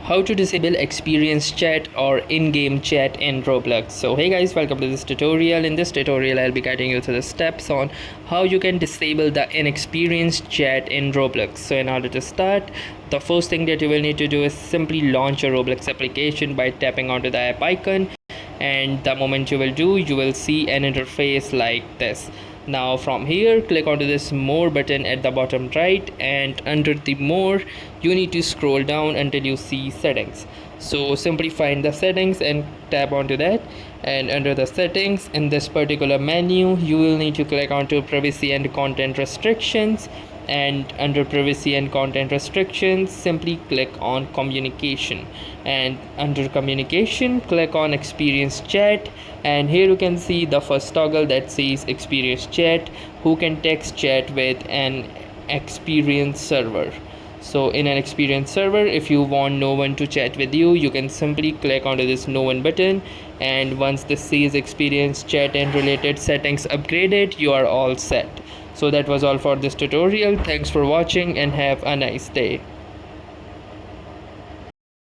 how to disable experience chat or in-game chat in Roblox. So hey guys, welcome to this tutorial. In this tutorial I'll be guiding you through the steps on how you can disable the inexperienced chat in Roblox. So in order to start, the first thing that you will need to do is simply launch a Roblox application by tapping onto the app icon, and the moment you will do, you will see an interface like this. Now from here, click onto this more button at the bottom right, and under the more you need to scroll down until you see settings. So simply find the settings and tap onto that, and under the settings in this particular menu you will need to click onto privacy and content restrictions, and under privacy and content restrictions simply click on communication, and under communication click on experience chat, and here you can see the first toggle that says experience chat, who can text chat with an experience server. So in an experience server, if you want no one to chat with you, you can simply click onto this no one button, and once this says experience chat and related settings upgraded, you are all set. So that was all for this tutorial. Thanks for watching and have a nice day.